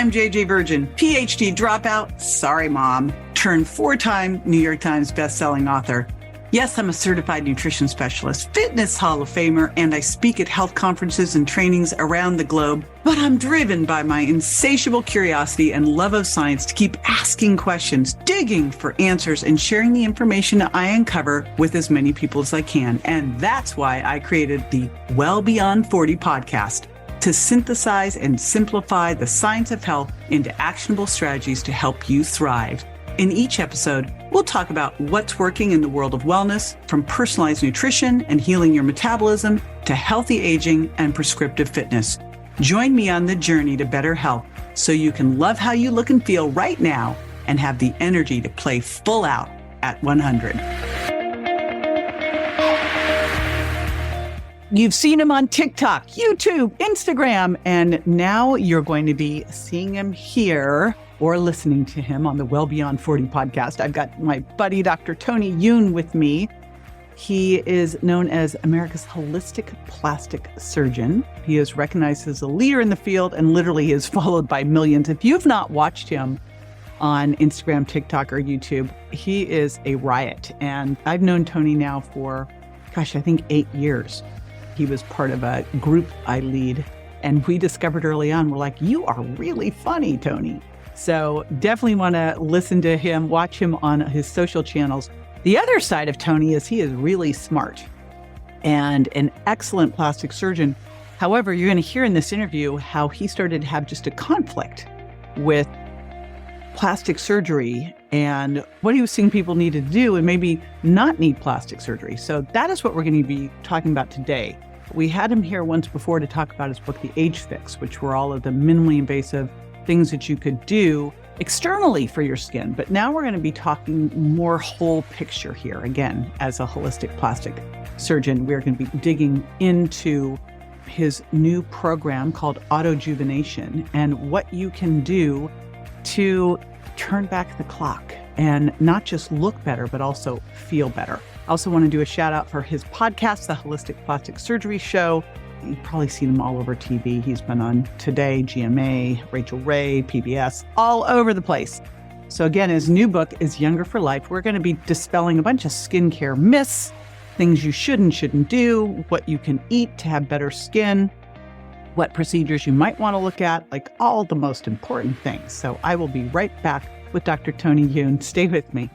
I'm JJ Virgin, PhD dropout, sorry mom, turned 4-time New York Times bestselling author. Yes, I'm a certified nutrition specialist, fitness Hall of Famer, and I speak at health conferences and trainings around the globe. But I'm driven by my insatiable curiosity and love of science to keep asking questions, digging for answers, and sharing the information I uncover with as many people as I can. And that's why I created the Well Beyond 40 podcast, to synthesize and simplify the science of health into actionable strategies to help you thrive. In each episode, we'll talk about what's working in the world of wellness, from personalized nutrition and healing your metabolism to healthy aging and prescriptive fitness. Join me on the journey to better health so you can love how you look and feel right now and have the energy to play full out at 100. You've seen him on TikTok, YouTube, Instagram, and now you're going to be seeing him here or listening to him on the Well Beyond 40 podcast. I've got my buddy, Dr. Tony Youn, with me. He is known as America's holistic plastic surgeon. He is recognized as a leader in the field and literally is followed by millions. If you've not watched him on Instagram, TikTok, or YouTube, he is a riot. And I've known Tony now for, I think 8 years. He was part of a group I lead, and we discovered early on, we're like, you are really funny, Tony. So definitely want to listen to him, watch him on his social channels. The other side of Tony is he is really smart and an excellent plastic surgeon. However, you're going to hear in this interview how he started to have just a conflict with plastic surgery and what he was seeing people needed to do and maybe not need plastic surgery. So that is what we're going to be talking about today. We had him here once before to talk about his book, The Age Fix, which were all of the minimally invasive things that you could do externally for your skin. But now we're going to be talking more whole picture here. Again, as a holistic plastic surgeon, we're going to be digging into his new program called Autojuvenation and what you can do to turn back the clock and not just look better, but also feel better. I also want to do a shout out for his podcast, The Holistic Plastic Surgery Show. You've probably seen him all over TV. He's been on Today, GMA, Rachel Ray, PBS, all over the place. So again, his new book is Younger for Life. We're going to be dispelling a bunch of skincare myths, things you should and shouldn't do, what you can eat to have better skin, what procedures you might want to look at, like all the most important things. So I will be right back with Dr. Tony Youn. Stay with me.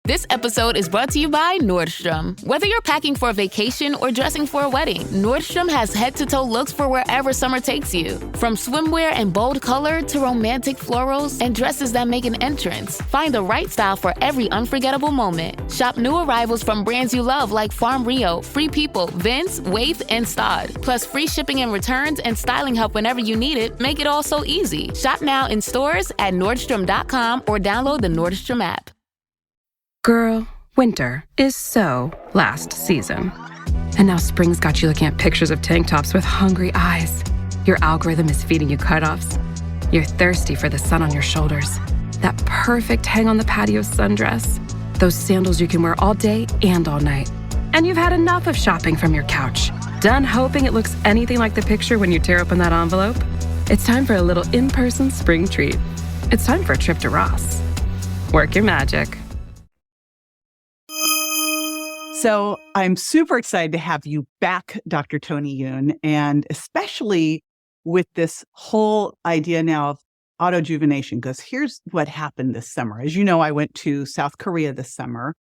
This episode is brought to you by Nordstrom. Whether you're packing for a vacation or dressing for a wedding, Nordstrom has head-to-toe looks for wherever summer takes you. From swimwear and bold color to romantic florals and dresses that make an entrance, find the right style for every unforgettable moment. Shop new arrivals from brands you love like Farm Rio, Free People, Vince, Waif, and Stod. Plus free shipping and returns and styling help whenever you need it make it all so easy. Shop now in stores at Nordstrom.com or download the Nordstrom app. Girl, winter is so last season. And now spring's got you looking at pictures of tank tops with hungry eyes. Your algorithm is feeding you cutoffs. You're thirsty for the sun on your shoulders. That perfect hang on the patio sundress. Those sandals you can wear all day and all night. And you've had enough of shopping from your couch. Done hoping it looks anything like the picture when you tear open that envelope? It's time for a little in-person spring treat. It's time for a trip to Ross. Work your magic. So I'm super excited to have you back, Dr. Tony Youn, and especially with this whole idea now of autojuvenation, because here's what happened this summer. As you know, I went to South Korea this summer,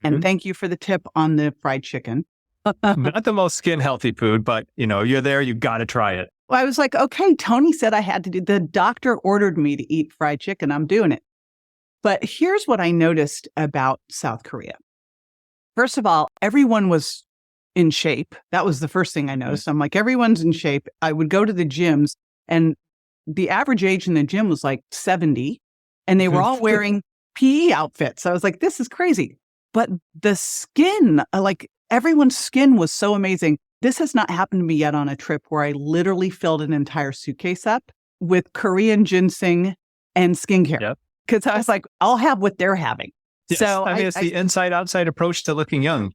and thank you for the tip on the fried chicken. Not the most skin healthy food, but you're there, you got to try it. Well, I was like, okay, Tony said I had to do, the doctor ordered me to eat fried chicken. I'm doing it. But here's what I noticed about South Korea. First of all, everyone was in shape. That was the first thing I noticed. I'm like, everyone's in shape. I would go to the gyms and the average age in the gym was like 70 and they were all wearing PE outfits. I was like, this is crazy. But the skin, like everyone's skin was so amazing. This has not happened to me yet on a trip where I literally filled an entire suitcase up with Korean ginseng and skincare. Because I was like, I'll have what they're having. Yes. So it's the inside-outside approach to looking young.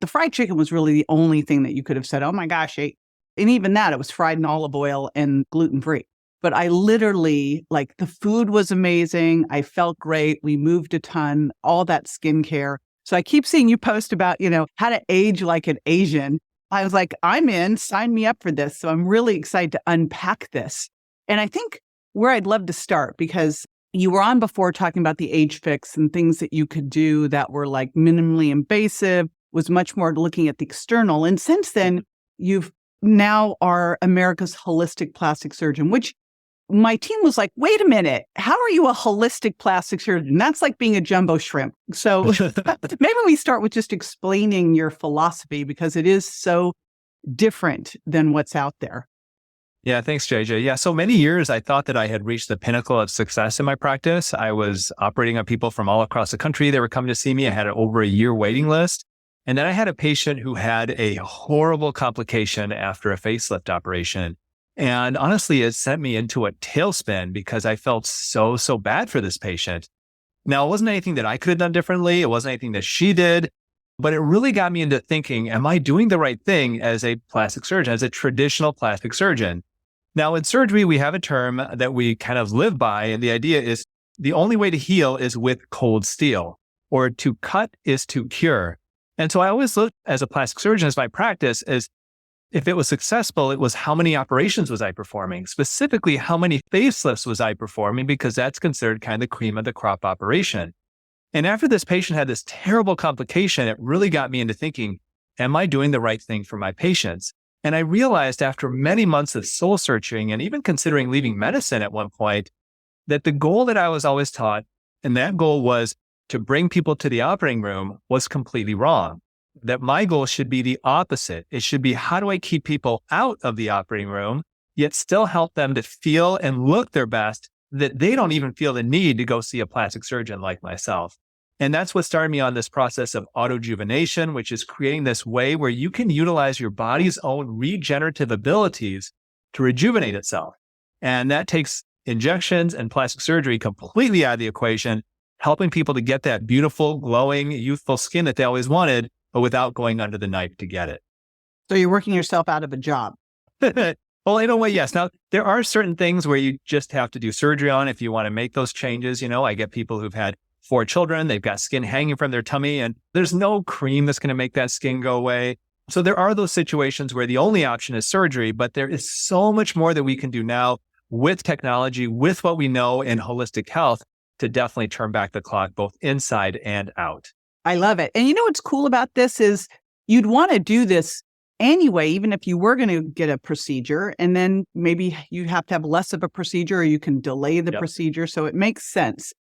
The fried chicken was really the only thing that you could have said, oh my gosh, and even that, it was fried in olive oil and gluten-free. but I literally, like, the food was amazing. I felt great. We moved a ton, all that skincare. So I keep seeing you post about, how to age like an Asian. I was like, I'm in, sign me up for this. So I'm really excited to unpack this. And I think where I'd love to start, because you were on before talking about the age fix and things that you could do that were like minimally invasive, was much more looking at the external. And since then, you've now are America's holistic plastic surgeon, which my team was like, wait a minute, how are you a holistic plastic surgeon? That's like being a jumbo shrimp. So maybe we start with just explaining your philosophy, because it is so different than what's out there. Yeah, thanks, JJ. Yeah, so many years I thought that I had reached the pinnacle of success in my practice. I was operating on people from all across the country. They were coming to see me. I had over a year waiting list. And then I had a patient who had a horrible complication after a facelift operation. And honestly, it sent me into a tailspin because I felt so bad for this patient. Now, it wasn't anything that I could have done differently. It wasn't anything that she did, but it really got me into thinking, am I doing the right thing as a plastic surgeon, as a traditional plastic surgeon? Now, in surgery, we have a term that we kind of live by. And the idea is the only way to heal is with cold steel, or to cut is to cure. And so I always looked as a plastic surgeon, as my practice, as if it was successful, it was how many operations was I performing? Specifically, how many facelifts was I performing? Because that's considered kind of the cream of the crop operation. And after this patient had this terrible complication, it really got me into thinking, am I doing the right thing for my patients? And I realized after many months of soul searching and even considering leaving medicine at one point, that the goal that I was always taught, and that goal was to bring people to the operating room, was completely wrong. That my goal should be the opposite. It should be, how do I keep people out of the operating room, yet still help them to feel and look their best, that they don't even feel the need to go see a plastic surgeon like myself. And that's what started me on this process of autojuvenation, which is creating this way where you can utilize your body's own regenerative abilities to rejuvenate itself. And that takes injections and plastic surgery completely out of the equation, helping people to get that beautiful, glowing, youthful skin that they always wanted, but without going under the knife to get it. So you're working yourself out of a job. Well, in a way, yes. Now, there are certain things where you just have to do surgery on if you want to make those changes. I get people who've had 4 children, they've got skin hanging from their tummy, and there's no cream that's going to make that skin go away. So there are those situations where the only option is surgery, but there is so much more that we can do now with technology, with what we know in holistic health, to definitely turn back the clock, both inside and out. I love it. And what's cool about this is you'd want to do this anyway, even if you were going to get a procedure, and then maybe you have to have less of a procedure, or you can delay the procedure. So it makes sense.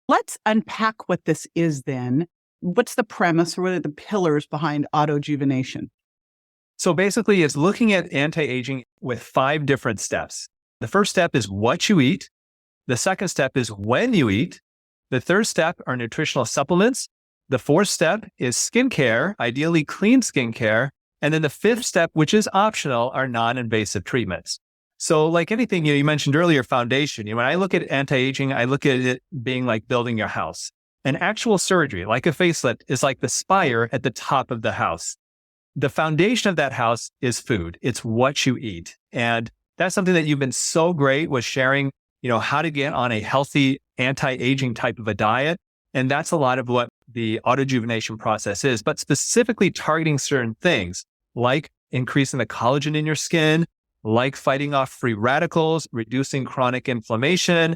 Let's unpack what this is then. What's the premise, or what are the pillars behind autojuvenation? So basically, it's looking at anti-aging with 5 different steps. The first step is what you eat. The second step is when you eat. The third step are nutritional supplements. The fourth step is skincare, ideally clean skincare. And then the fifth step, which is optional, are non-invasive treatments. So like anything, you mentioned earlier, foundation. When I look at anti-aging, I look at it being like building your house. An actual surgery, like a facelift, is like the spire at the top of the house. The foundation of that house is food. It's what you eat. And that's something that you've been so great with sharing, how to get on a healthy anti-aging type of a diet. And that's a lot of what the autojuvenation process is, but specifically targeting certain things like increasing the collagen in your skin, like fighting off free radicals, reducing chronic inflammation.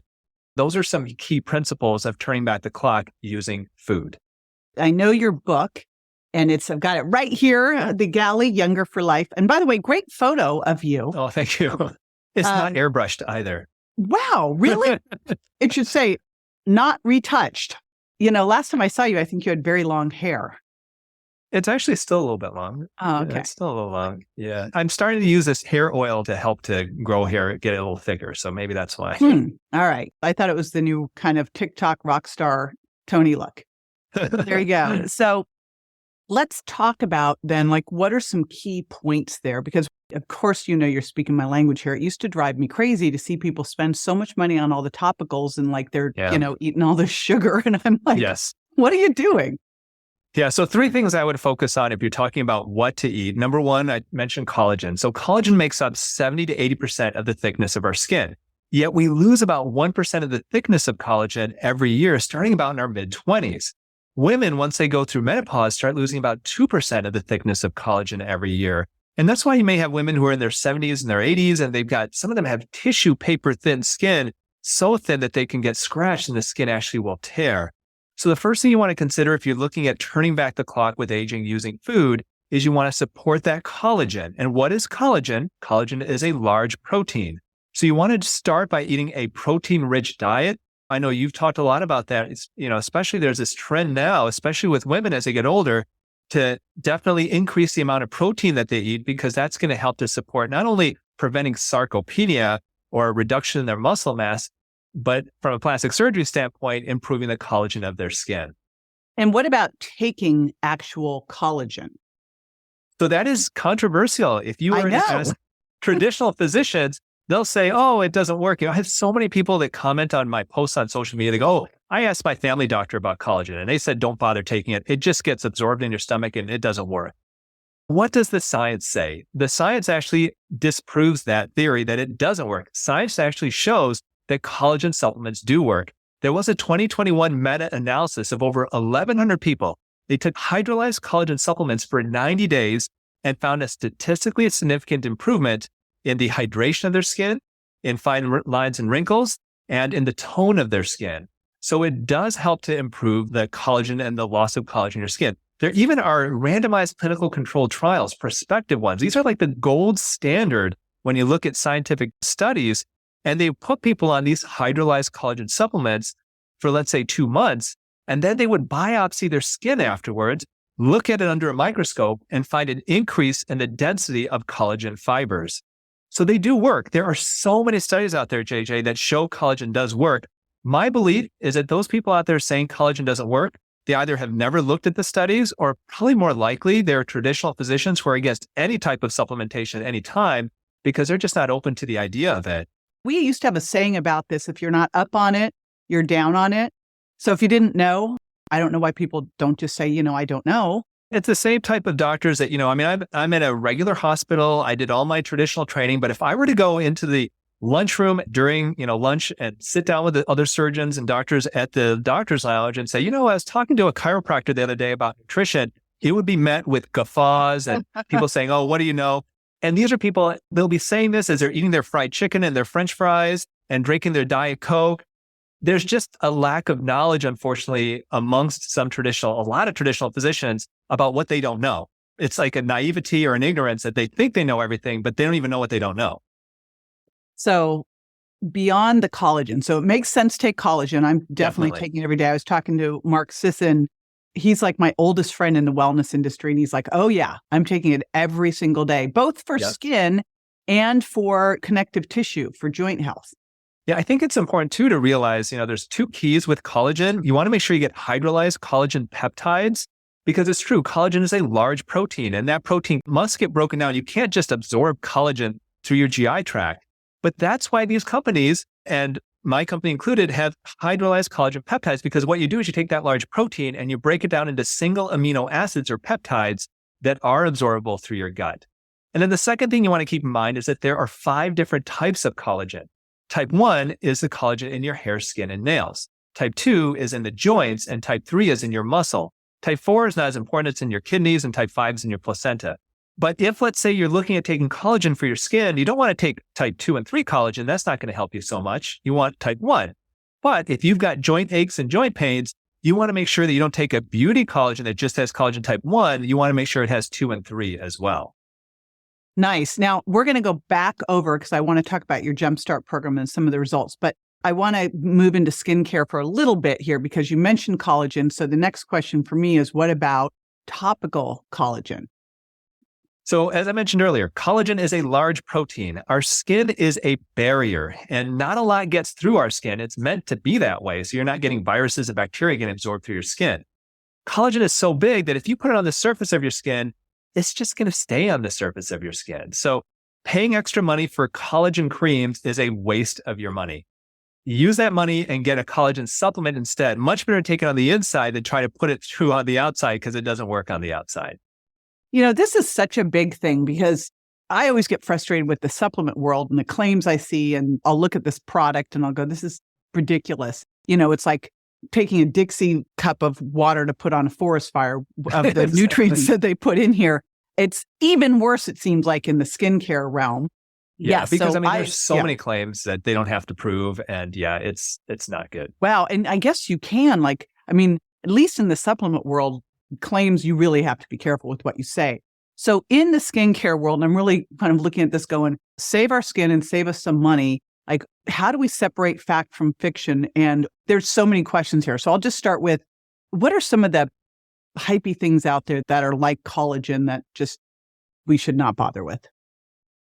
Those are some key principles of turning back the clock using food. I know your book, and I've got it right here, The Galley, Younger for Life. And by the way, great photo of you. Oh, thank you. It's not airbrushed either. Wow, really? It should say, not retouched. Last time I saw you, I think you had very long hair. It's actually still a little bit long. Oh, okay. Yeah, it's still a little long. Yeah. I'm starting to use this hair oil to help to grow hair, get it a little thicker. So maybe that's why. All right. I thought it was the new kind of TikTok rock star Tony look. There you go. So let's talk about then, what are some key points there? Because of course, you're speaking my language here. It used to drive me crazy to see people spend so much money on all the topicals and they're, eating all the sugar. And I'm like, yes. What are you doing? Yeah. So 3 things I would focus on if you're talking about what to eat. Number 1, I mentioned collagen. So collagen makes up 70 to 80% of the thickness of our skin. Yet we lose about 1% of the thickness of collagen every year, starting about in our mid-20s. Women, once they go through menopause, start losing about 2% of the thickness of collagen every year. And that's why you may have women who are in their 70s and their 80s, and some of them have tissue paper thin skin, so thin that they can get scratched and the skin actually will tear. So the first thing you want to consider if you're looking at turning back the clock with aging using food is you want to support that collagen. And what is collagen? Collagen is a large protein. So you want to start by eating a protein-rich diet. I know you've talked a lot about that. It's, especially there's this trend now, especially with women as they get older, to definitely increase the amount of protein that they eat, because that's going to help to support not only preventing sarcopenia or a reduction in their muscle mass, but from a plastic surgery standpoint, improving the collagen of their skin. And what about taking actual collagen? So that is controversial. If you were to ask traditional physicians, they'll say, oh, it doesn't work. I have so many people that comment on my posts on social media. They go, oh, I asked my family doctor about collagen and they said, don't bother taking it. It just gets absorbed in your stomach and it doesn't work. What does the science say? The science actually disproves that theory that it doesn't work. Science actually shows that collagen supplements do work. There was a 2021 meta-analysis of over 1,100 people. They took hydrolyzed collagen supplements for 90 days and found a statistically significant improvement in the hydration of their skin, in fine lines and wrinkles, and in the tone of their skin. So it does help to improve the collagen and the loss of collagen in your skin. There even are randomized clinical controlled trials, prospective ones. These are like the gold standard when you look at scientific studies, and they put people on these hydrolyzed collagen supplements for, let's say, 2 months, and then they would biopsy their skin afterwards, look at it under a microscope, and find an increase in the density of collagen fibers. So they do work. There are so many studies out there, JJ, that show collagen does work. My belief is that those people out there saying collagen doesn't work, they either have never looked at the studies, or probably more likely they're traditional physicians who are against any type of supplementation at any time because they're just not open to the idea of it. We used to have a saying about this: if you're not up on it, you're down on it. So if you didn't know, I don't know why people don't just say, I don't know. It's the same type of doctors that, I'm in a regular hospital. I did all my traditional training, but if I were to go into the lunchroom during, lunch and sit down with the other surgeons and doctors at the doctor's lounge and say, I was talking to a chiropractor the other day about nutrition, he would be met with guffaws and people saying, oh, what do you know? And these are people, they'll be saying this as they're eating their fried chicken and their French fries and drinking their Diet Coke. There's just a lack of knowledge, unfortunately, amongst a lot of traditional physicians about what they don't know. It's like a naivety or an ignorance that they think they know everything, but they don't even know what they don't know. So beyond the collagen, so it makes sense to take collagen. I'm definitely taking it every day. I was talking to Mark Sisson. He's like my oldest friend in the wellness industry. And he's like, oh yeah, I'm taking it every single day, both for skin and for connective tissue, for joint health. Yeah, I think it's important too to realize, there's 2 keys with collagen. You want to make sure you get hydrolyzed collagen peptides, because it's true, collagen is a large protein and that protein must get broken down. You can't just absorb collagen through your GI tract. But that's why these companies, and my company included, have hydrolyzed collagen peptides, because what you do is you take that large protein and you break it down into single amino acids or peptides that are absorbable through your gut. And then the second thing you want to keep in mind is that there are 5 different types of collagen. Type 1 is the collagen in your hair, skin, and nails. Type 2 is in the joints, and type 3 is in your muscle. Type 4 is not as important, it's in your kidneys, and type 5 is in your placenta. But if, let's say, you're looking at taking collagen for your skin, you don't want to take type 2 and 3 collagen. That's not going to help you so much. You want type 1. But if you've got joint aches and joint pains, you want to make sure that you don't take a beauty collagen that just has collagen type 1. You want to make sure it has 2 and 3 as well. Nice. Now, we're going to go back over, because I want to talk about your Jumpstart program and some of the results, but I want to move into skincare for a little bit here, because you mentioned collagen. So the next question for me is, what about topical collagen? So as I mentioned earlier, collagen is a large protein. Our skin is a barrier, and not a lot gets through our skin. It's meant to be that way, so you're not getting viruses and bacteria getting absorbed through your skin. Collagen is so big that if you put it on the surface of your skin, it's just going to stay on the surface of your skin. So paying extra money for collagen creams is a waste of your money. Use that money and get a collagen supplement instead. Much better to take it on the inside than try to put it through on the outside, because it doesn't work on the outside. This is such a big thing, because I always get frustrated with the supplement world and the claims I see, and I'll look at this product and I'll go, this is ridiculous. It's like taking a Dixie cup of water to put on a forest fire of the Exactly. nutrients that they put in here. It's even worse, it seems like, in the skincare realm. Yeah, because so there's so many claims that they don't have to prove. And it's not good. Wow. And I guess you can, at least in the supplement world, claims you really have to be careful with what you say. So in the skincare world, I'm really kind of looking at this going, save our skin and save us some money. Like, how do we separate fact from fiction? And there's so many questions here. So I'll just start with, what are some of the hypey things out there that are like collagen that just we should not bother with?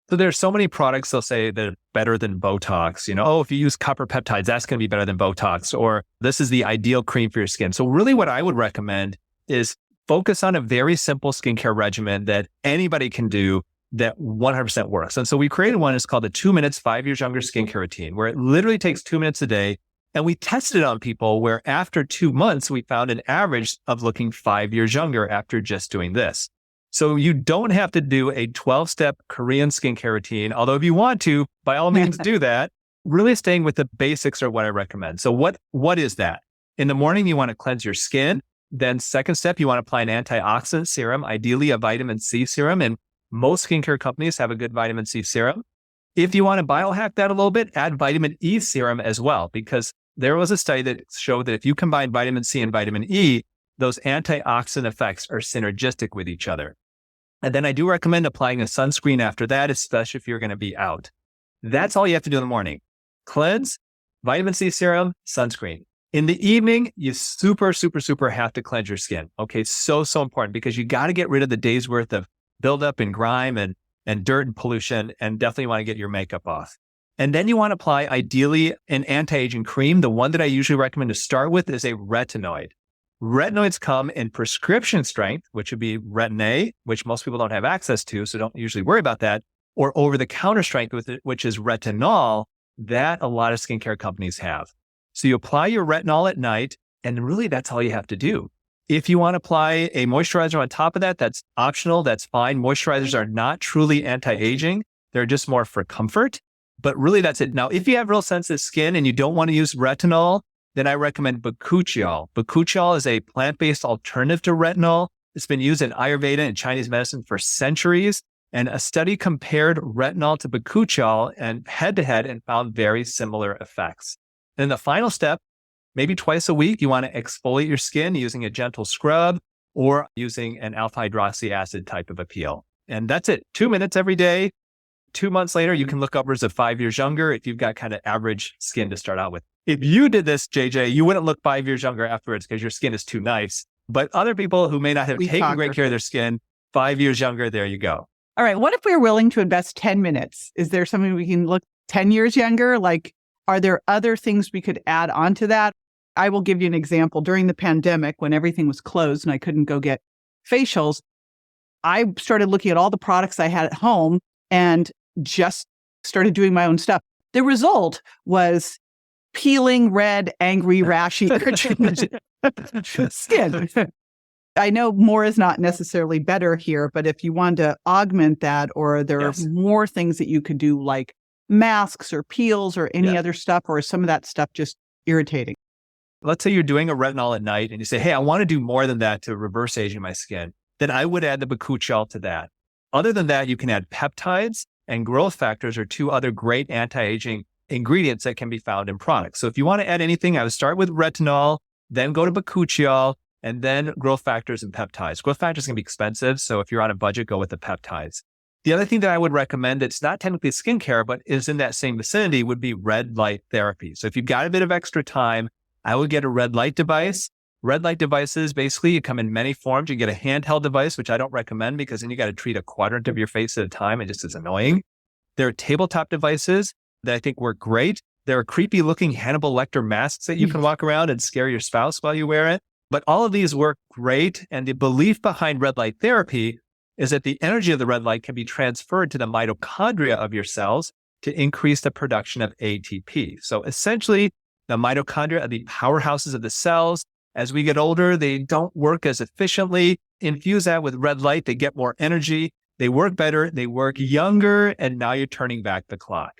So there's so many products they'll say that are better than Botox. Oh, if you use copper peptides, that's going to be better than Botox, or this is the ideal cream for your skin. So really what I would recommend is focus on a very simple skincare regimen that anybody can do that 100% works. And so we created one, it's called the 2 minutes, 5 years younger skincare routine, where it literally takes 2 minutes a day. And we tested it on people where after 2 months, we found an average of looking 5 years younger after just doing this. So you don't have to do a 12-step Korean skincare routine. Although if you want to, by all means do that. Really staying with the basics are what I recommend. So what is that? In the morning, you want to cleanse your skin. Then second step, you want to apply an antioxidant serum, ideally a vitamin C serum. And most skincare companies have a good vitamin C serum. If you want to biohack that a little bit, add vitamin E serum as well, because there was a study that showed that if you combine vitamin C and vitamin E, those antioxidant effects are synergistic with each other. And then I do recommend applying a sunscreen after that, especially if you're going to be out. That's all you have to do in the morning. Cleanse, vitamin C serum, sunscreen. In the evening, you super have to cleanse your skin. Okay, so important, because you got to get rid of the day's worth of buildup and grime and dirt and pollution, and definitely want to get your makeup off. And then you want to apply, ideally, an anti-aging cream. The one that I usually recommend to start with is a retinoid. Retinoids come in prescription strength, which would be Retin-A, which most people don't have access to, so don't usually worry about that, or over-the-counter strength, which is retinol, that a lot of skincare companies have. So you apply your retinol at night, and really that's all you have to do. If you want to apply a moisturizer on top of that, that's optional, that's fine. Moisturizers are not truly anti-aging. They're just more for comfort, but really that's it. Now, if you have real sensitive skin and you don't want to use retinol, then I recommend bakuchiol. Bakuchiol is a plant-based alternative to retinol. It's been used in Ayurveda and Chinese medicine for centuries. And a study compared retinol to bakuchiol and head-to-head and found very similar effects. Then the final step, maybe twice a week, you want to exfoliate your skin using a gentle scrub or using an alpha hydroxy acid type of a peel. And that's it. 2 minutes every day. 2 months later, you can look upwards of 5 years younger if you've got kind of average skin to start out with. If you did this, JJ, you wouldn't look 5 years younger afterwards because your skin is too nice. But other people who may not have taken great care of their skin, 5 years younger, there you go. All right. What if we're willing to invest 10 minutes? Is there something we can look 10 years younger? Like, are there other things we could add onto that? I will give you an example. During the pandemic, when everything was closed and I couldn't go get facials, I started looking at all the products I had at home and just started doing my own stuff. The result was peeling, red, angry, rashy skin. I know more is not necessarily better here, but if you want to augment that, or there are more things that you could do, like masks or peels or any other stuff, or some of that stuff just irritating. Let's say you're doing a retinol at night and you say, hey, I want to do more than that to reverse aging my skin. Then I would add the bakuchiol to that. Other than that, you can add peptides, and growth factors are two other great anti-aging ingredients that can be found in products. So if you want to add anything, I would start with retinol, then go to bakuchiol, and then growth factors and peptides. Growth factors can be expensive, so if you're on a budget, go with the peptides. The other thing that I would recommend that's not technically skincare, but is in that same vicinity would be red light therapy. So if you've got a bit of extra time, I would get a red light device. Red light devices, basically, you come in many forms. You get a handheld device, which I don't recommend because then you got to treat a quadrant of your face at a time. It just is annoying. There are tabletop devices that I think work great. There are creepy looking Hannibal Lecter masks that you can walk around and scare your spouse while you wear it. But all of these work great. And the belief behind red light therapy is that the energy of the red light can be transferred to the mitochondria of your cells to increase the production of ATP. So essentially, the mitochondria are the powerhouses of the cells. As we get older, they don't work as efficiently. Infuse that with red light, they get more energy. They work better, they work younger, and now you're turning back the clock.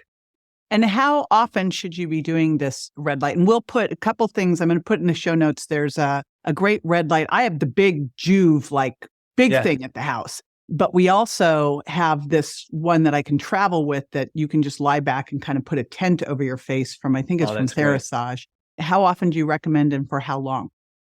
And how often should you be doing this red light? And we'll put a couple things I'm going to put in the show notes. There's a great red light. I have the big Juve, like big thing at the house. But we also have this one that I can travel with that you can just lie back and kind of put a tent over your face from, I think it's from Therasage. How often do you recommend and for how long?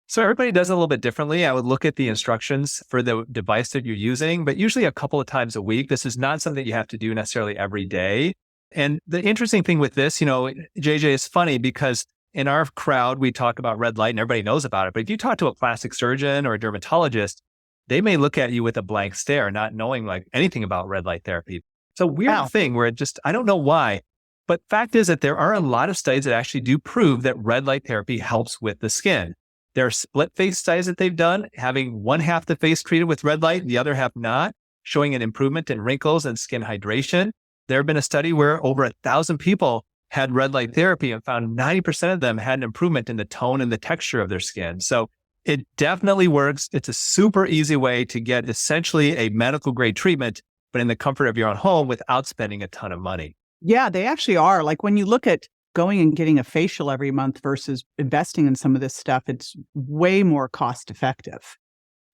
So everybody does it a little bit differently. I would look at the instructions for the device that you're using, but usually a couple of times a week. This is not something you have to do necessarily every day. And the interesting thing with this, JJ, is funny because in our crowd, we talk about red light and everybody knows about it. But if you talk to a plastic surgeon or a dermatologist, they may look at you with a blank stare, not knowing like anything about red light therapy. It's a weird thing where I don't know why. But fact is that there are a lot of studies that actually do prove that red light therapy helps with the skin. There are split face studies that they've done, having one half the face treated with red light and the other half not, showing an improvement in wrinkles and skin hydration. There have been a study where over 1,000 people had red light therapy and found 90% of them had an improvement in the tone and the texture of their skin. So it definitely works. It's a super easy way to get essentially a medical grade treatment, but in the comfort of your own home without spending a ton of money. Yeah, they actually are. Like when you look at going and getting a facial every month versus investing in some of this stuff, it's way more cost effective.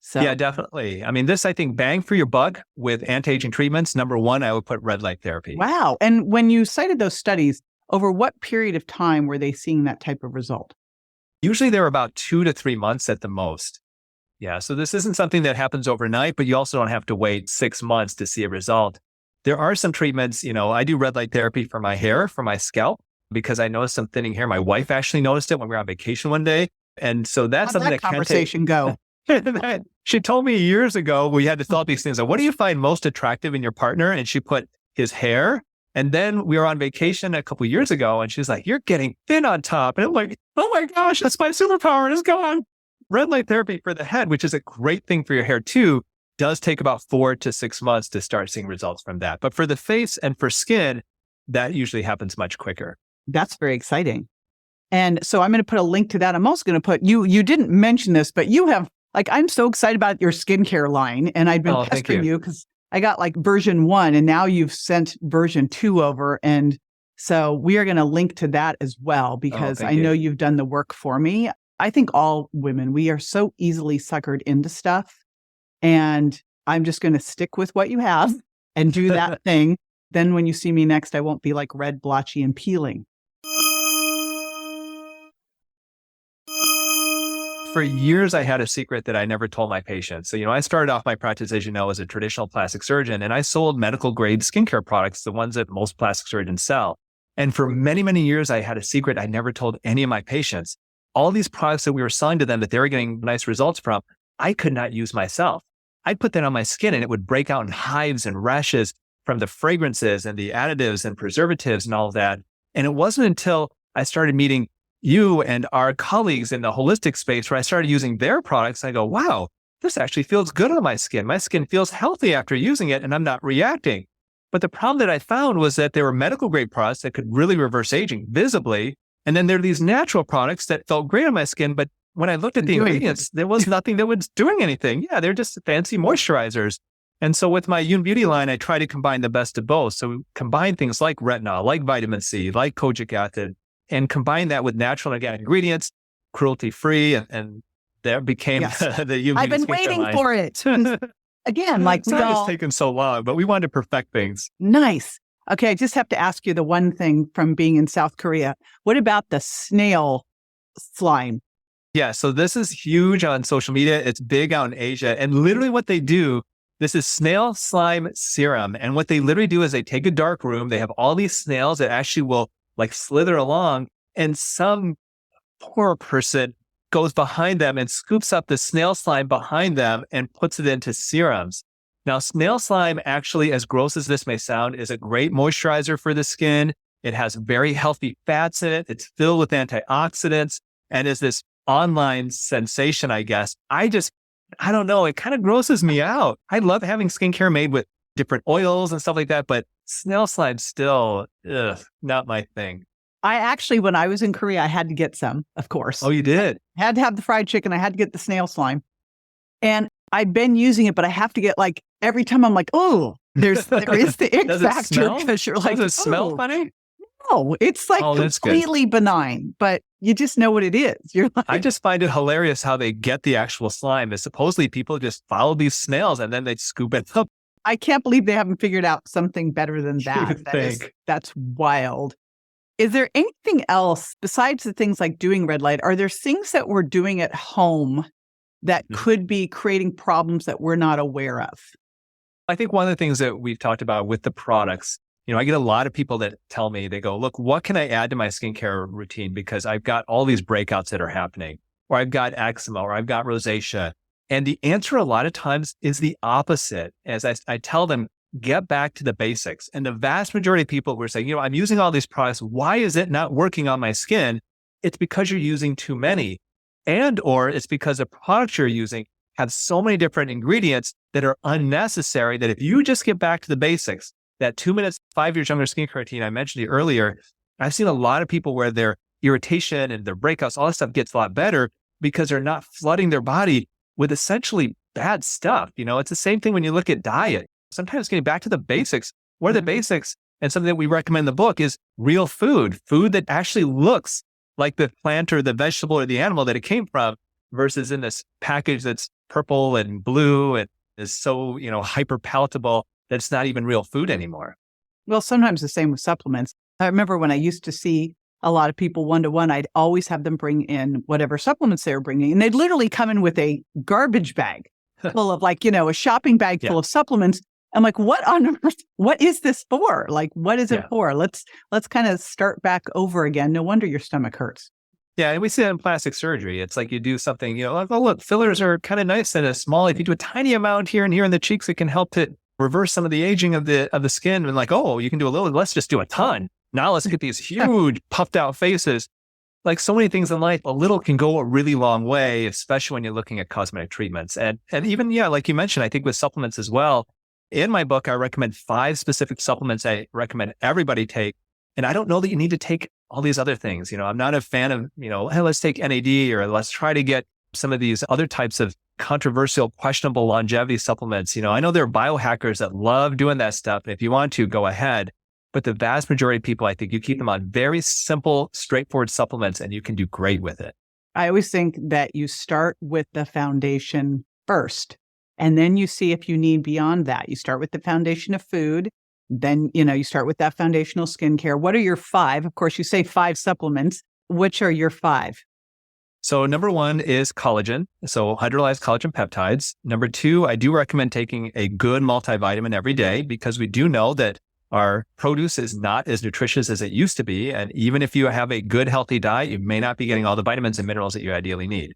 So yeah, definitely. I mean, this, I think, bang for your buck with anti-aging treatments. Number one, I would put red light therapy. Wow. And when you cited those studies, over what period of time were they seeing that type of result? Usually they're about 2 to 3 months at the most. Yeah. So this isn't something that happens overnight, but you also don't have to wait 6 months to see a result. There are some treatments, I do red light therapy for my hair, for my scalp, because I noticed some thinning hair. My wife actually noticed it when we were on vacation one day. And so that's something that conversation go. She told me years ago, we had to thought these things. Like, what do you find most attractive in your partner? And she put his hair. And then we were on vacation a couple of years ago and she's like, you're getting thin on top. And I'm like, oh my gosh, that's my superpower. It's gone. Red light therapy for the head, which is a great thing for your hair too, does take about 4 to 6 months to start seeing results from that. But for the face and for skin, that usually happens much quicker. That's very exciting. And so I'm going to put a link to that. I'm also going to put, you didn't mention this, but you have, like, I'm so excited about your skincare line. And I've been pestering you because I got like version 1 and now you've sent version 2 over. And so we are going to link to that as well, because I know you've done the work for me. I think all women, we are so easily suckered into stuff. And I'm just going to stick with what you have and do that thing. Then when you see me next, I won't be like red, blotchy, and peeling. For years, I had a secret that I never told my patients. So, I started off my practice, as you know, as a traditional plastic surgeon, and I sold medical grade skincare products, the ones that most plastic surgeons sell. And for many, many years, I had a secret I never told any of my patients. All these products that we were selling to them that they were getting nice results from, I could not use myself. I'd put that on my skin and it would break out in hives and rashes from the fragrances and the additives and preservatives and all of that. And it wasn't until I started meeting you and our colleagues in the holistic space where I started using their products. I go, wow, this actually feels good on my skin. My skin feels healthy after using it and I'm not reacting. But the problem that I found was that there were medical grade products that could really reverse aging visibly. And then there are these natural products that felt great on my skin. But when I looked at the ingredients, there was nothing that was doing anything. Yeah, they're just fancy moisturizers. And so with my Youn Beauty line, I try to combine the best of both. So we combine things like retinol, like vitamin C, like kojic acid, and combine that with natural and organic ingredients, cruelty-free, and there became the Youn Beauty I've been waiting line. for it. Again, like sorry it's taken so long, but we wanted to perfect things. Nice. Okay, I just have to ask you the one thing from being in South Korea. What about the snail slime? Yeah, so this is huge on social media. It's big out in Asia. And literally what they do, this is snail slime serum. And what they literally do is they take a dark room. They have all these snails that actually will like slither along. And some poor person goes behind them and scoops up the snail slime behind them and puts it into serums. Now, snail slime actually, as gross as this may sound, is a great moisturizer for the skin. It has very healthy fats in it. It's filled with antioxidants and is this online sensation, I guess. I don't know. It kind of grosses me out. I love having skincare made with different oils and stuff like that, but snail slime still, not my thing. I actually, when I was in Korea, I had to get some, of course. Oh, you did? I had to have the fried chicken. I had to get the snail slime. And I've been using it, but I have to get like, every time I'm like, oh, there is the ick Does it factor smell? because you're like, Does it smell oh, funny? no, it's like Oh, that's good. completely benign, but you just know what it is. You're like, I just find it hilarious how they get the actual slime. Is supposedly people just follow these snails and then they scoop it up. I can't believe they haven't figured out something better than You that. would think. That's wild. Is there anything else besides the things like doing red light? Are there things that we're doing at home that could be creating problems that we're not aware of? I think one of the things that we've talked about with the products, I get a lot of people that tell me, they go, look, what can I add to my skincare routine? Because I've got all these breakouts that are happening, or I've got eczema, or I've got rosacea. And the answer a lot of times is the opposite. As I tell them, get back to the basics. And the vast majority of people were saying, I'm using all these products. Why is it not working on my skin? It's because you're using too many. And, or it's because the products you're using have so many different ingredients that are unnecessary that if you just get back to the basics, that 2 minutes, 5 years younger skincare routine I mentioned to you earlier, I've seen a lot of people where their irritation and their breakouts, all that stuff gets a lot better because they're not flooding their body with essentially bad stuff. It's the same thing when you look at diet. Sometimes getting back to the basics, what are the basics? And something that we recommend in the book is real food that actually looks like the plant or the vegetable or the animal that it came from versus in this package that's purple and blue and is so, hyper palatable that it's not even real food anymore. Well, sometimes the same with supplements. I remember when I used to see a lot of people one-to-one, I'd always have them bring in whatever supplements they were bringing. And they'd literally come in with a garbage bag full of a shopping bag full of supplements. I'm like, what on earth? What is this for? Like, what is it for? Let's kind of start back over again. No wonder your stomach hurts. Yeah, and we see that in plastic surgery. It's like you do something, like, oh, look, fillers are kind of nice and small. If you do a tiny amount here and here in the cheeks, it can help to reverse some of the aging of the skin. And like, oh, you can do a little, let's just do a ton. Now let's get these huge puffed out faces. Like so many things in life, a little can go a really long way, especially when you're looking at cosmetic treatments. And even, like you mentioned, I think with supplements as well. In my book, I recommend 5 specific supplements I recommend everybody take. And I don't know that you need to take all these other things. I'm not a fan of, hey, let's take NAD or let's try to get some of these other types of controversial, questionable longevity supplements. I know there are biohackers that love doing that stuff. And if you want to, go ahead. But the vast majority of people, I think you keep them on very simple, straightforward supplements and you can do great with it. I always think that you start with the foundation first. And then you see if you need beyond that. You start with the foundation of food. Then, you start with that foundational skincare. What are your 5? Of course, you say 5 supplements. Which are your 5? So number 1 is collagen. So hydrolyzed collagen peptides. Number 2, I do recommend taking a good multivitamin every day because we do know that our produce is not as nutritious as it used to be. And even if you have a good, healthy diet, you may not be getting all the vitamins and minerals that you ideally need.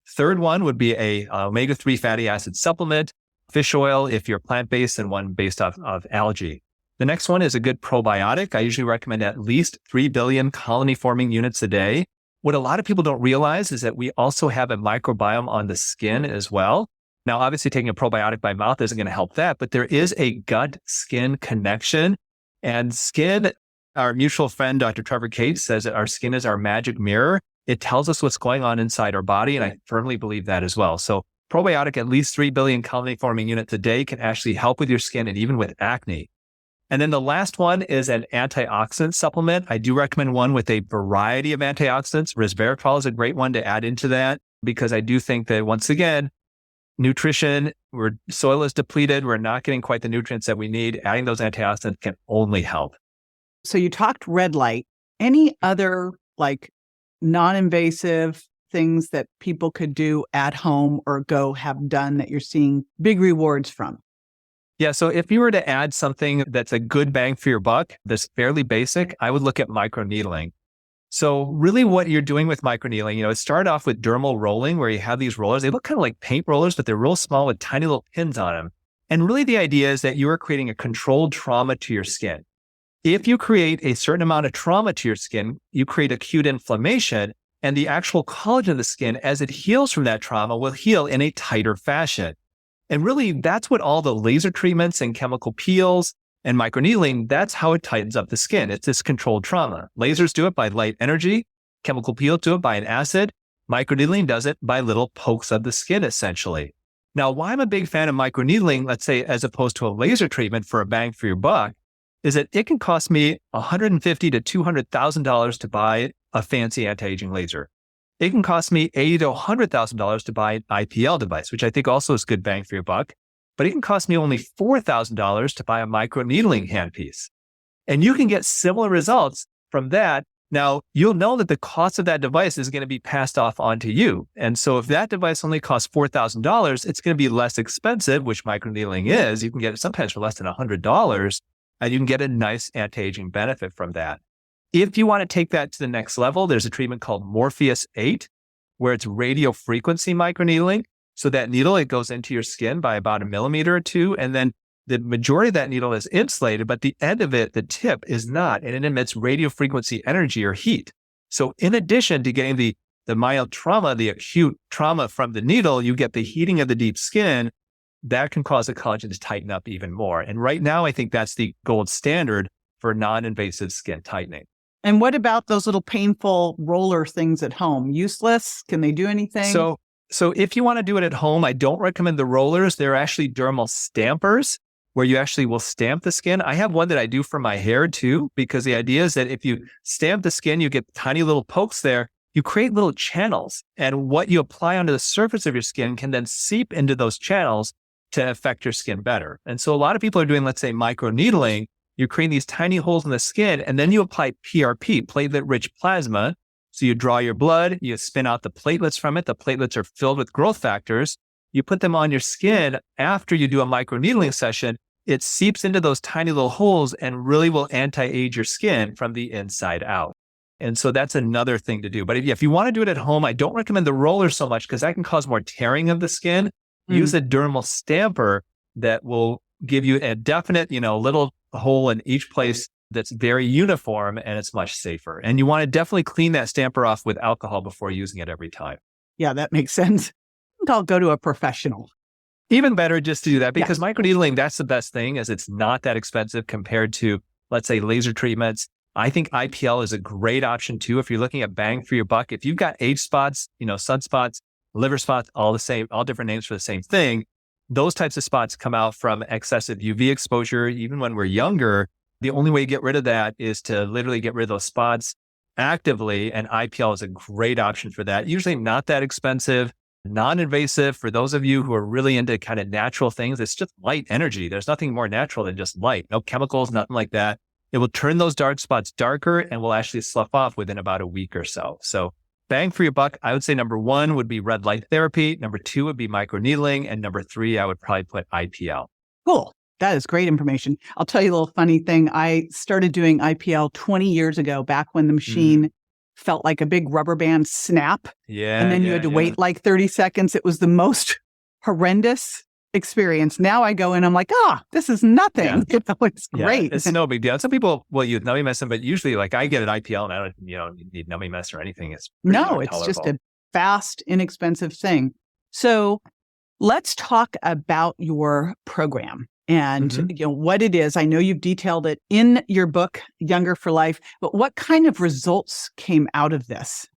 Third one would be a omega-3 fatty acid supplement, fish oil if you're plant-based, and one based off of algae. The next one is a good probiotic. I usually recommend at least 3 billion colony-forming units a day. What a lot of people don't realize is that we also have a microbiome on the skin as well. Now, obviously, taking a probiotic by mouth isn't going to help that, but there is a gut-skin connection. And skin, our mutual friend, Dr. Trevor Cates, says that our skin is our magic mirror. It tells us what's going on inside our body, and I firmly believe that as well. So probiotic, at least 3 billion colony-forming units a day, can actually help with your skin and even with acne. And then the last one is an antioxidant supplement. I do recommend one with a variety of antioxidants. Resveratrol is a great one to add into that because I do think that, once again, nutrition, soil is depleted. We're not getting quite the nutrients that we need. Adding those antioxidants can only help. So you talked red light. Any other non-invasive things that people could do at home or go have done that you're seeing big rewards from? Yeah. So if you were to add something that's a good bang for your buck, that's fairly basic, I would look at microneedling. So really what you're doing with microneedling, it started off with dermal rolling where you have these rollers. They look kind of like paint rollers, but they're real small with tiny little pins on them. And really the idea is that you are creating a controlled trauma to your skin. If you create a certain amount of trauma to your skin, you create acute inflammation, and the actual collagen of the skin, as it heals from that trauma, will heal in a tighter fashion. And really, that's what all the laser treatments and chemical peels and microneedling, that's how it tightens up the skin. It's this controlled trauma. Lasers do it by light energy. Chemical peels do it by an acid. Microneedling does it by little pokes of the skin, essentially. Now, why I'm a big fan of microneedling, let's say, as opposed to a laser treatment for a bang for your buck, is that it can cost me $150,000 to $200,000 to buy a fancy anti-aging laser. It can cost me $80,000 to $100,000 to buy an IPL device, which I think also is good bang for your buck. But it can cost me only $4,000 to buy a microneedling handpiece. And you can get similar results from that. Now, you'll know that the cost of that device is going to be passed off onto you. And so if that device only costs $4,000, it's going to be less expensive, which microneedling is. You can get it sometimes for less than $100, and you can get a nice anti-aging benefit from that. If you want to take that to the next level, there's a treatment called Morpheus 8, where it's radio frequency microneedling. So that needle, it goes into your skin by about 1 millimeter or 2, and then the majority of that needle is insulated, but the end of it, the tip, is not, and it emits radio frequency energy or heat. So in addition to getting the mild trauma, the acute trauma from the needle, you get the heating of the deep skin. That can cause the collagen to tighten up even more. And right now, I think that's the gold standard for non-invasive skin tightening. And what about those little painful roller things at home? Useless? Can they do anything? So if you want to do it at home, I don't recommend the rollers. They're actually dermal stampers, where you actually will stamp the skin. I have one that I do for my hair too, because the idea is that if you stamp the skin, you get tiny little pokes there, you create little channels. And what you apply onto the surface of your skin can then seep into those channels to affect your skin better. And so a lot of people are doing, let's say, microneedling. You're creating these tiny holes in the skin, and then you apply PRP, platelet-rich plasma. So you draw your blood, you spin out the platelets from it. The platelets are filled with growth factors. You put them on your skin after you do a microneedling session. It seeps into those tiny little holes and really will anti-age your skin from the inside out. And so that's another thing to do. But if you want to do it at home, I don't recommend the roller so much because that can cause more tearing of the skin. Use a dermal stamper that will give you a definite, little hole in each place that's very uniform, and it's much safer. And you want to definitely clean that stamper off with alcohol before using it every time. Yeah, that makes sense. I think I'll go to a professional. Even better just to do that, because microneedling, that's the best thing, is it's not that expensive compared to, let's say, laser treatments. I think IPL is a great option too. If you're looking at bang for your buck, if you've got age spots, sunspots, liver spots, all the same, all different names for the same thing, those types of spots come out from excessive UV exposure. Even when we're younger, the only way to get rid of that is to literally get rid of those spots actively. And IPL is a great option for that. Usually not that expensive, non-invasive. For those of you who are really into kind of natural things, it's just light energy. There's nothing more natural than just light. No chemicals, nothing like that. It will turn those dark spots darker and will actually slough off within about a week or so. So bang for your buck, I would say number 1 would be red light therapy. Number 2 would be microneedling. And number 3, I would probably put IPL. Cool. That is great information. I'll tell you a little funny thing. I started doing IPL 20 years ago, back when the machine felt like a big rubber band snap. Yeah. And then you had to wait like 30 seconds. It was the most horrendous experience. Now I go in, I'm like, this is nothing. Yeah. It's great. It's no big deal. Some people will use numbing medicine, but usually like I get an IPL and I don't, need numbing medicine or anything. It's just a fast, inexpensive thing. So let's talk about your program and what it is. I know you've detailed it in your book, Younger for Life, but what kind of results came out of this?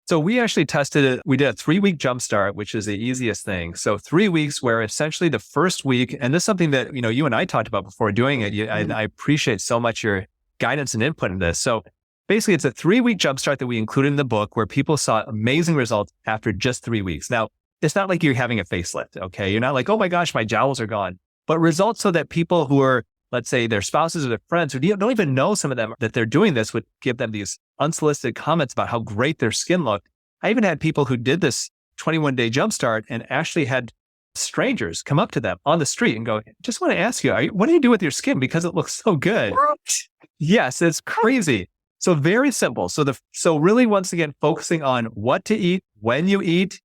So we actually tested it. We did a 3-week jumpstart, which is the easiest thing. So 3 weeks where essentially the first week, and this is something that, you and I talked about before doing it. I appreciate so much your guidance and input in this. So basically it's a 3-week jumpstart that we included in the book where people saw amazing results after just 3 weeks. Now, it's not like you're having a facelift, okay? You're not like, oh my gosh, my jowls are gone. But results so that people who are, let's say, their spouses or their friends who don't even know some of them that they're doing this would give them these unsolicited comments about how great their skin looked. I even had people who did this 21-day jumpstart and actually had strangers come up to them on the street and go, just want to ask you, what do you do with your skin? Because it looks so good. Yes, it's crazy. So very simple. So really, once again, focusing on what to eat, when you eat,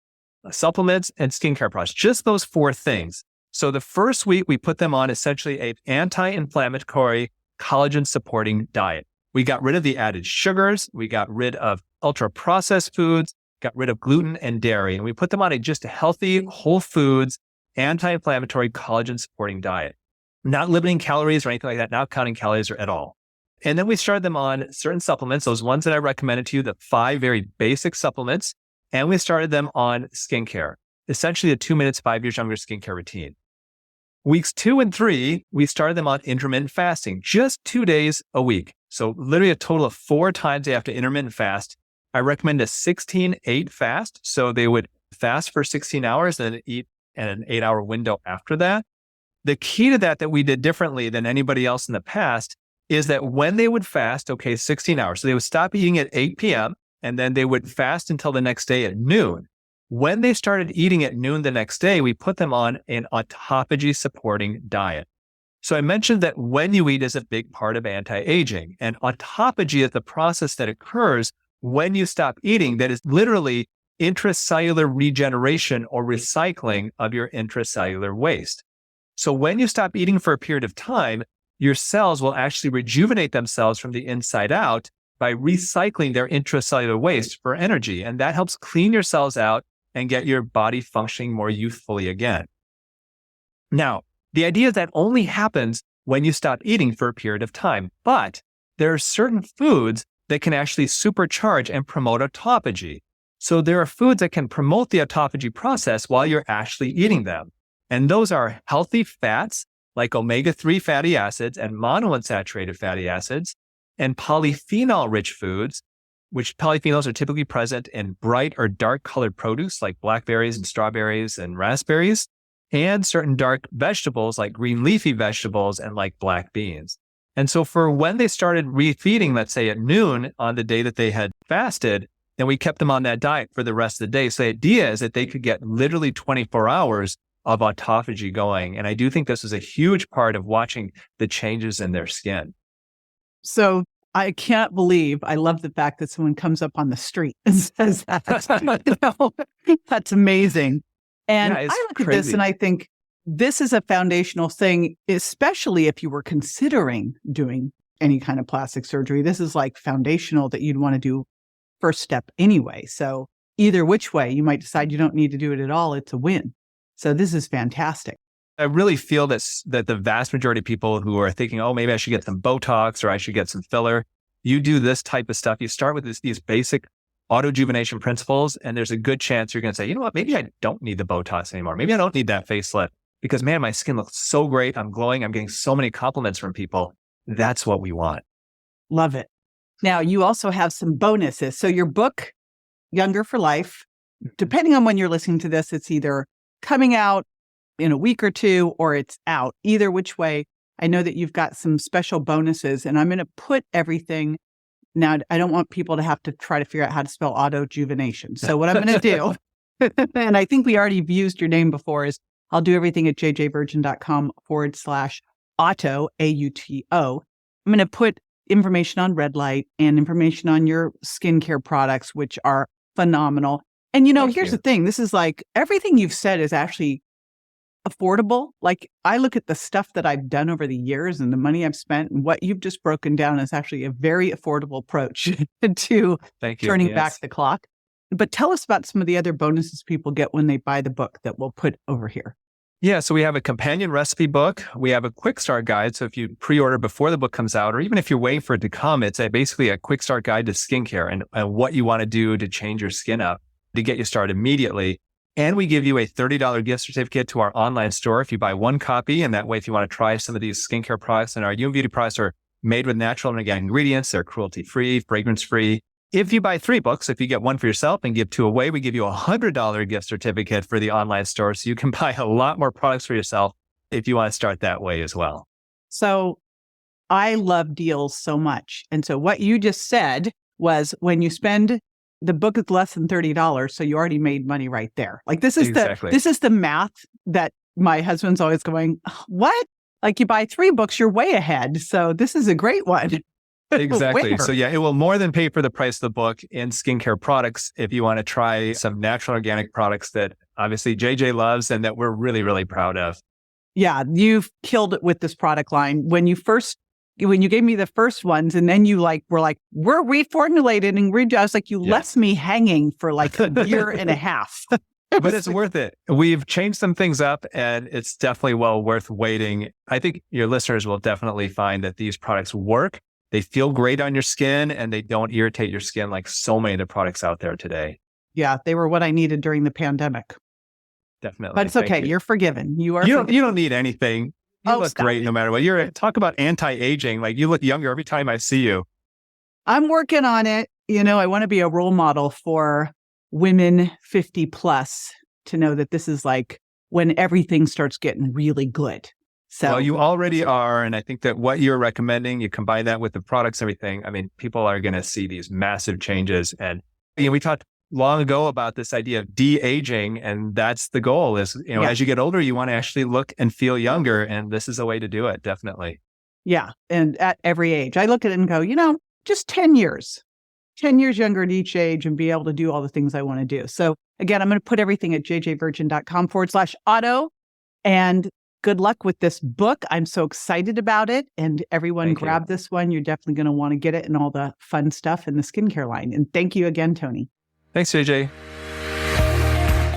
supplements, and skincare products, just those 4 things. So the first week, we put them on essentially an anti-inflammatory collagen-supporting diet. We got rid of the added sugars. We got rid of ultra-processed foods, got rid of gluten and dairy, and we put them on just a healthy, whole foods, anti-inflammatory collagen-supporting diet. Not limiting calories or anything like that, not counting calories at all. And then we started them on certain supplements, those ones that I recommended to you, the 5 very basic supplements, and we started them on skincare. essentially a 2 minutes, 5 years younger skincare routine. Weeks 2 and 3, we started them on intermittent fasting, just 2 days a week. So literally a total of 4 times they have to intermittent fast. I recommend a 16-8 fast. So they would fast for 16 hours and then eat in an 8-hour window after that. The key to that we did differently than anybody else in the past is that when they would fast, 16 hours. So they would stop eating at 8 p.m. and then they would fast until the next day at noon. When they started eating at noon the next day, we put them on an autophagy supporting diet. So I mentioned that when you eat is a big part of anti-aging, and autophagy is the process that occurs when you stop eating that is literally intracellular regeneration or recycling of your intracellular waste. So when you stop eating for a period of time, your cells will actually rejuvenate themselves from the inside out by recycling their intracellular waste for energy. And that helps clean your cells out and get your body functioning more youthfully again. Now, the idea is that only happens when you stop eating for a period of time, but there are certain foods that can actually supercharge and promote autophagy. So there are foods that can promote the autophagy process while you're actually eating them. And those are healthy fats like omega-3 fatty acids and monounsaturated fatty acids, and polyphenol-rich foods, which polyphenols are typically present in bright or dark colored produce like blackberries and strawberries and raspberries, and certain dark vegetables like green leafy vegetables and like black beans. And so for when they started refeeding, let's say at noon on the day that they had fasted, then we kept them on that diet for the rest of the day. So the idea is that they could get literally 24 hours of autophagy going. And I do think this is a huge part of watching the changes in their skin. So I can't believe, I love the fact that someone comes up on the street and says that. That's amazing. And Yeah, I look at this and I think this is a foundational thing, especially if you were considering doing any kind of plastic surgery. This is like foundational that you'd want to do first step anyway. So either which way, you might decide you don't need to do it at all. It's a win. So this is fantastic. I really feel that the vast majority of people who are thinking, oh, maybe I should get some Botox or I should get some filler, you do this type of stuff. You start with these basic autojuvenation principles, and there's a good chance you're going to say, you know what, maybe I don't need the Botox anymore. Maybe I don't need that facelift because, man, my skin looks so great. I'm glowing. I'm getting so many compliments from people. That's what we want. Love it. Now, you also have some bonuses. So your book, Younger for Life, depending on when you're listening to this, it's either coming out in a week or two, or it's out. Either which way, I know that you've got some special bonuses, and I'm going to put everything. Now, I don't want people to have to try to figure out how to spell autojuvenation. So what I'm going to do, and I think we already have used your name before, is I'll do everything at jjvirgin.com/auto, AUTO. I'm going to put information on red light and information on your skincare products, which are phenomenal. And, here's the thing. This is like everything you've said is actually affordable. Like I look at the stuff that I've done over the years and the money I've spent, and what you've just broken down is actually a very affordable approach to turning back the clock. But tell us about some of the other bonuses people get when they buy the book that we'll put over here. Yeah, so we have a companion recipe book. We have a quick start guide. So if you pre-order before the book comes out, or even if you're waiting for it to come, it's basically a quick start guide to skincare and what you want to do to change your skin up to get you started immediately. And we give you a $30 gift certificate to our online store if you buy one copy. And that way, if you want to try some of these skincare products, and our Youn Beauty products are made with natural and organic ingredients. They're cruelty-free, fragrance-free. If you buy 3 books, if you get one for yourself and give 2 away, we give you a $100 gift certificate for the online store. So you can buy a lot more products for yourself if you want to start that way as well. So I love deals so much. And so what you just said was when you spend, the book is less than $30. So you already made money right there. Like this is the math that my husband's always going, what? Like you buy 3 books, you're way ahead. So this is a great one. Exactly. Where? So yeah, it will more than pay for the price of the book in skincare products if you want to try some natural organic products that obviously JJ loves and that we're really, really proud of. Yeah, you've killed it with this product line. When you gave me the first ones and then you were like, we're reformulated and I was like, left me hanging for like a year and a half. But it's worth it. We've changed some things up and it's definitely well worth waiting. I think your listeners will definitely find that these products work. They feel great on your skin and they don't irritate your skin like so many of the products out there today. Yeah, they were what I needed during the pandemic. Definitely. But it's Thank okay. you. You're forgiven. You are. You forgiven. don't need anything. You look stop great it. no matter what. Talk about anti-aging. Like you look younger every time I see you. I'm working on it. I want to be a role model for women 50 plus to know that this is like when everything starts getting really good. So Well, you already are. And I think that what you're recommending, you combine that with the products, everything. I mean, people are going to see these massive changes. And we talked long ago about this idea of de-aging. And that's the goal is, as you get older, you want to actually look and feel younger. And this is a way to do it. Definitely. Yeah. And at every age, I look at it and go, just 10 years younger at each age and be able to do all the things I want to do. So again, I'm going to put everything at jjvirgin.com/auto. And good luck with this book. I'm so excited about it. And everyone grab this one. You're definitely going to want to get it and all the fun stuff in the skincare line. And thank you again, Tony. Thanks, JJ.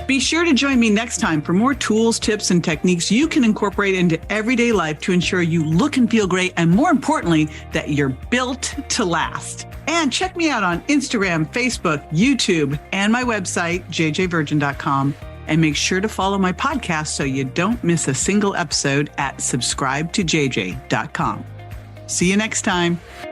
Be sure to join me next time for more tools, tips, and techniques you can incorporate into everyday life to ensure you look and feel great, and more importantly, that you're built to last. And check me out on Instagram, Facebook, YouTube, and my website, jjvirgin.com. And make sure to follow my podcast so you don't miss a single episode at subscribetojj.com. See you next time.